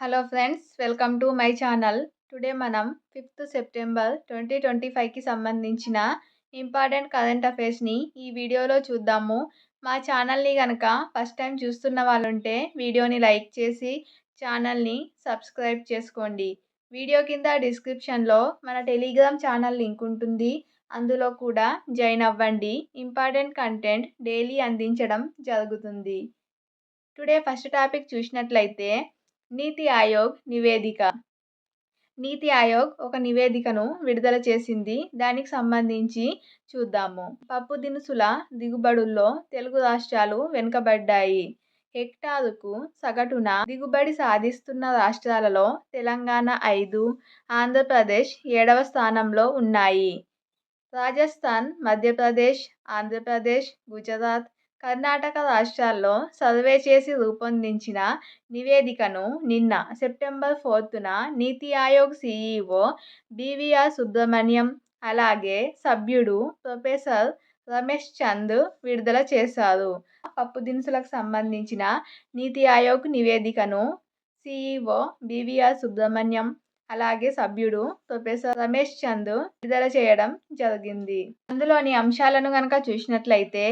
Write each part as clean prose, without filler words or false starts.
Hello friends, welcome to my channel. Today మనం 5th September 2025కి సంబంధించిన important current అఫైర్స్ని ఈ వీడియోలో చూద్దాము. మా ఛానల్ని కనుక ఫస్ట్ టైం చూస్తున్న వాళ్ళుంటే వీడియోని లైక్ చేసి ఛానల్ని సబ్స్క్రైబ్ చేసుకోండి. వీడియో కింద డిస్క్రిప్షన్లో మన టెలిగ్రామ్ ఛానల్ లింక్ ఉంటుంది. అందులో కూడా జాయిన్ అవ్వండి. ఇంపార్టెంట్ కంటెంట్ డైలీ అందించడం జరుగుతుంది. టుడే ఫస్ట్ టాపిక్ చూసినట్లయితే నీతి ఆయోగ్ నివేదిక. నీతి ఆయోగ్ ఒక నివేదికను విడుదల చేసింది. దానికి సంబంధించి చూద్దాము. పప్పు దినుసుల దిగుబడుల్లో తెలుగు రాష్ట్రాలు వెనుకబడ్డాయి. హెక్టారుకు సగటున దిగుబడి సాధిస్తున్న రాష్ట్రాలలో తెలంగాణ 5, ఆంధ్రప్రదేశ్ 7వ స్థానంలో ఉన్నాయి. రాజస్థాన్, మధ్యప్రదేశ్, ఆంధ్రప్రదేశ్, గుజరాత్, కర్ణాటక రాష్ట్రాల్లో సర్వే చేసి రూపొందించిన నివేదికను నిన్న సెప్టెంబర్ 4న నీతి ఆయోగ్ సీఈఓ బీవీఆర్ సుబ్రహ్మణ్యం, అలాగే సభ్యుడు ప్రొఫెసర్ రమేష్ చంద్ విడుదల చేశారు. పప్పు దినుసులకు సంబంధించిన నీతి ఆయోగ్ నివేదికను సీఈఓ బీవీఆర్ సుబ్రహ్మణ్యం, అలాగే సభ్యుడు ప్రొఫెసర్ రమేష్ చంద్ విడుదల చేయడం జరిగింది. అందులోని అంశాలను కనుక చూసినట్లయితే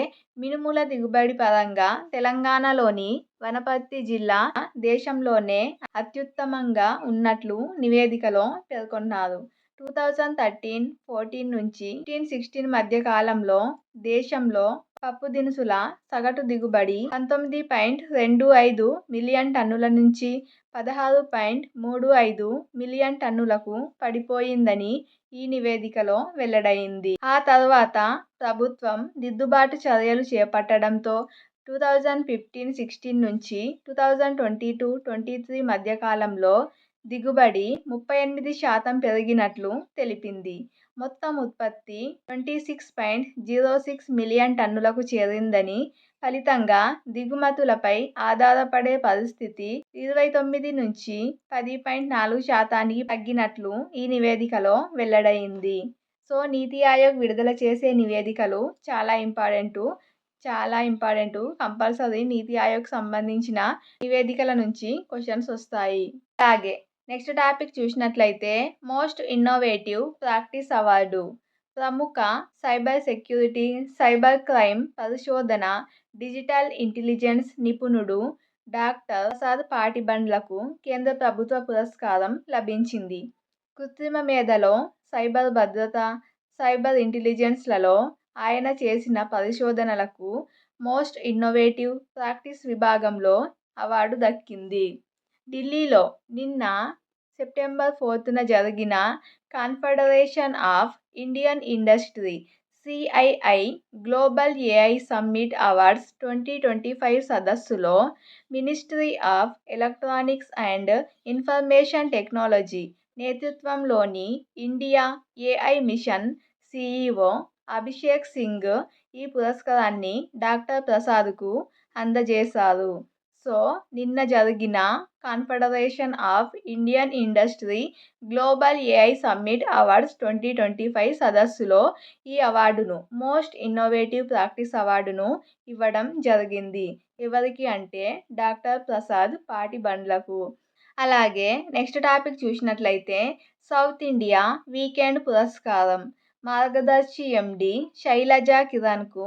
మినుముల దిగుబడి పరంగా తెలంగాణలోని వనపర్తి జిల్లా దేశంలోనే అత్యుత్తమంగా ఉన్నట్లు నివేదికలో పేర్కొన్నారు. 2013-14 నుంచి 15-16 మధ్య కాలంలో దేశంలో పప్పు దినుసుల సగటు దిగుబడి 19.25 మిలియన్ టన్నుల నుంచి 16.35 మిలియన్ టన్నులకు పడిపోయిందని ఈ నివేదికలో వెల్లడైంది. ఆ తర్వాత ప్రభుత్వం దిద్దుబాటు చర్యలు చేపట్టడంతో 2015-16 నుంచి 2022-23 మధ్యకాలంలో దిగుబడి 38% పెరిగినట్లు తెలిపింది. మొత్తం ఉత్పత్తి 26.06 మిలియన్ టన్నులకు చేరిందని, ఫలితంగా దిగుమతులపై ఆధారపడే పరిస్థితి 29 నుంచి 10.4% తగ్గినట్లు ఈ నివేదికలో వెల్లడైంది. సో నీతి ఆయోగ్ విడుదల చేసే నివేదికలు చాలా ఇంపార్టెంటు. కంపల్సరీ నీతి ఆయోగ్ సంబంధించిన నివేదికల నుంచి క్వశ్చన్స్ వస్తాయి. అలాగే నెక్స్ట్ టాపిక్ చూసినట్లయితే మోస్ట్ ఇన్నోవేటివ్ ప్రాక్టీస్ అవార్డు. ప్రముఖ సైబర్ సెక్యూరిటీ, సైబర్ క్రైమ్ పరిశోధన, డిజిటల్ ఇంటెలిజెన్స్ నిపుణుడు డాక్టర్ ప్రసాద్ పాటిబండ్లకు కేంద్ర ప్రభుత్వ పురస్కారం లభించింది. కృత్రిమ మేధలో, సైబర్ భద్రత, సైబర్ ఇంటెలిజెన్స్లలో ఆయన చేసిన పరిశోధనలకు మోస్ట్ ఇన్నోవేటివ్ ప్రాక్టీస్ విభాగంలో అవార్డు దక్కింది. ఢిల్లీలో నిన్న సెప్టెంబర్ 4న జరిగిన confederation of Indian industry (CII) global AI summit awards 2025 సదస్సులో ministry of electronics and information technology నేతృత్వంలోని India AI mission CEO Abhishek Singh ఈ పురస్కారాన్ని డాక్టర్ ప్రసాద్కు అందజేశారు. సో నిన్న జరిగిన confederation of Indian industry global AI summit awards 2025 సదస్సులో ఈ అవార్డును, మోస్ట్ ఇన్నోవేటివ్ ప్రాక్టీస్ అవార్డును ఇవ్వడం జరిగింది. ఎవరికి అంటే డాక్టర్ ప్రసాద్ పాటిబండ్లకు. అలాగే నెక్స్ట్ టాపిక్ చూసినట్లయితే సౌత్ ఇండియా వీకెండ్ పురస్కారం. మార్గదర్శి ఎండి శైలజా కిరణ్కు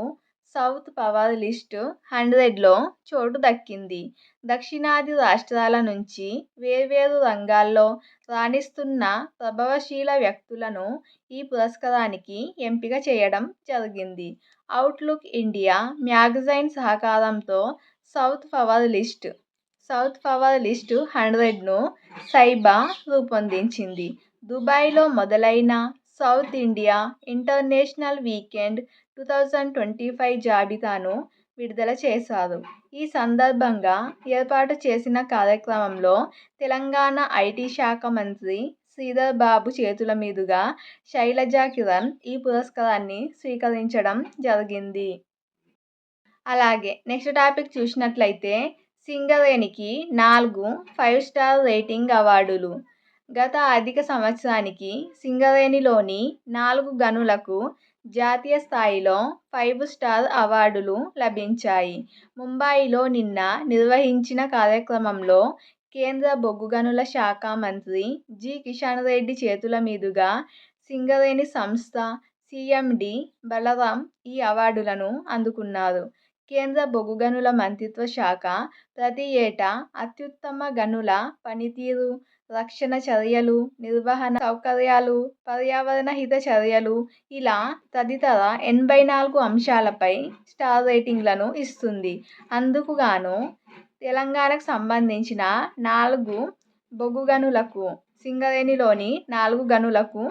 సౌత్ పవర్ లిస్ట్ 100లో చోటు దక్కింది. దక్షిణాది రాష్ట్రాల నుంచి వేర్వేరు రంగాల్లో రాణిస్తున్న ప్రభావశీల వ్యక్తులను ఈ పురస్కారానికి ఎంపిక చేయడం జరిగింది. అవుట్లుక్ ఇండియా మ్యాగజైన్ సహకారంతో సౌత్ పవర్ లిస్ట్ 100ను సైబా రూపొందించింది. దుబాయ్లో మొదలైన సౌత్ ఇండియా ఇంటర్నేషనల్ వీకెండ్ 2025 జాబితాను విడుదల చేశారు. ఈ సందర్భంగా ఏర్పాటు చేసిన కార్యక్రమంలో తెలంగాణ ఐటీ శాఖ మంత్రి శ్రీధర్ బాబు చేతుల మీదుగా శైలజా కిరణ్ ఈ పురస్కారాన్ని స్వీకరించడం జరిగింది. అలాగే నెక్స్ట్ టాపిక్ చూసినట్లయితే సింగరేణికి 4 5-స్టార్ రేటింగ్ అవార్డులు. గత ఆర్థిక సంవత్సరానికి సింగరేణిలోని 4 గనులకు జాతీయ స్థాయిలో 5-స్టార్ అవార్డులు లభించాయి. ముంబైలో నిన్న నిర్వహించిన కార్యక్రమంలో కేంద్ర బొగ్గు గనుల శాఖ మంత్రి జి. కిషన్ రెడ్డి చేతుల మీదుగా సింగరేణి సంస్థ సీఎండీ బలరాం ఈ అవార్డులను అందుకున్నారు. కేంద్ర బొగ్గు గనుల మంత్రిత్వ శాఖ ప్రతి ఏటా అత్యుత్తమ గనుల పనితీరు, రక్షణ చర్యలు, నిర్వహణ సౌకర్యాలు, పర్యావరణ హిత చర్యలు ఇలా తదితర 84 అంశాలపై స్టార్ రేటింగ్లను ఇస్తుంది. అందుకు గాను తెలంగాణకు సంబంధించిన 4 బొగ్గు గనులకు, సింగరేణిలోని 4 గనులకు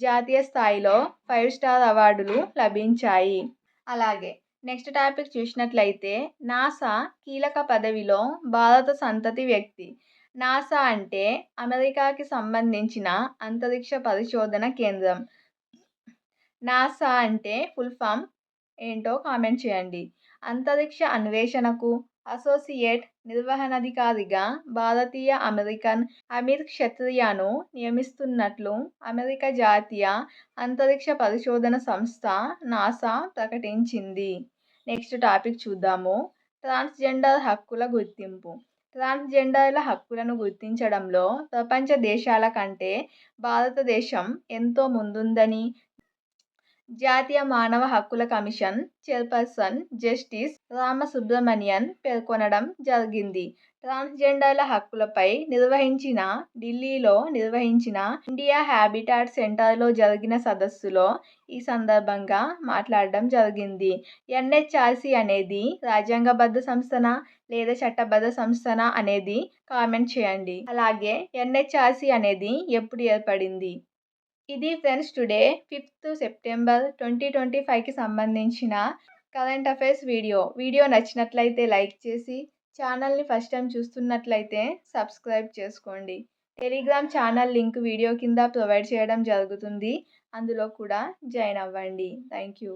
జాతీయ స్థాయిలో 5 స్టార్ అవార్డులు లభించాయి. అలాగే నెక్స్ట్ టాపిక్ చూసినట్లయితే నాసా కీలక పదవిలో భారత సంతతి వ్యక్తి. నాసా అంటే అమెరికాకి సంబంధించిన అంతరిక్ష పరిశోధన కేంద్రం. నాసా అంటే ఫుల్ ఫామ్ ఏంటో కామెంట్ చేయండి. అంతరిక్ష అన్వేషణకు అసోసియేట్ నిర్వహణాధికారిగా భారతీయ అమెరికన్ అమిర్ క్షత్రియాను నియమిస్తున్నట్లు అమెరికా జాతీయ అంతరిక్ష పరిశోధన సంస్థ నాసా ప్రకటించింది. నెక్స్ట్ టాపిక్ చూద్దాము. ట్రాన్స్జెండర్ హక్కుల గుర్తింపు. ట్రాన్స్జెండర్ల హక్కులను గుర్తించడంలో ప్రపంచ దేశాల కంటే భారతదేశం ఎంతో ముందుందని జాతీయ మానవ హక్కుల కమిషన్ చైర్పర్సన్ జస్టిస్ రామసుబ్రమణియన్ పేర్కొనడం జరిగింది. ట్రాన్స్జెండర్ల హక్కులపై ఢిల్లీలో నిర్వహించిన ఇండియా హ్యాబిటాట్ సెంటర్లో జరిగిన సదస్సులో ఈ సందర్భంగా మాట్లాడడం జరిగింది. ఎన్హెచ్ఆర్సీ అనేది రాజ్యాంగబద్ధ సంస్థనా లేదా చట్టబద్ధ సంస్థనా అనేది కామెంట్ చేయండి. అలాగే ఎన్హెచ్ఆర్సీ అనేది ఎప్పుడు ఏర్పడింది? ఇది ఫ్రెండ్స్ టుడే 5th సెప్టెంబర్ 2025కి సంబంధించిన కరెంట్ అఫైర్స్ వీడియో నచ్చినట్లయితే లైక్ చేసి ఛానల్ని ఫస్ట్ టైం చూస్తున్నట్లయితే సబ్స్క్రైబ్ చేసుకోండి. టెలిగ్రామ్ ఛానల్ లింక్ వీడియో కింద ప్రొవైడ్ చేయడం జరుగుతుంది. అందులో కూడా జాయిన్ అవ్వండి. Thank you.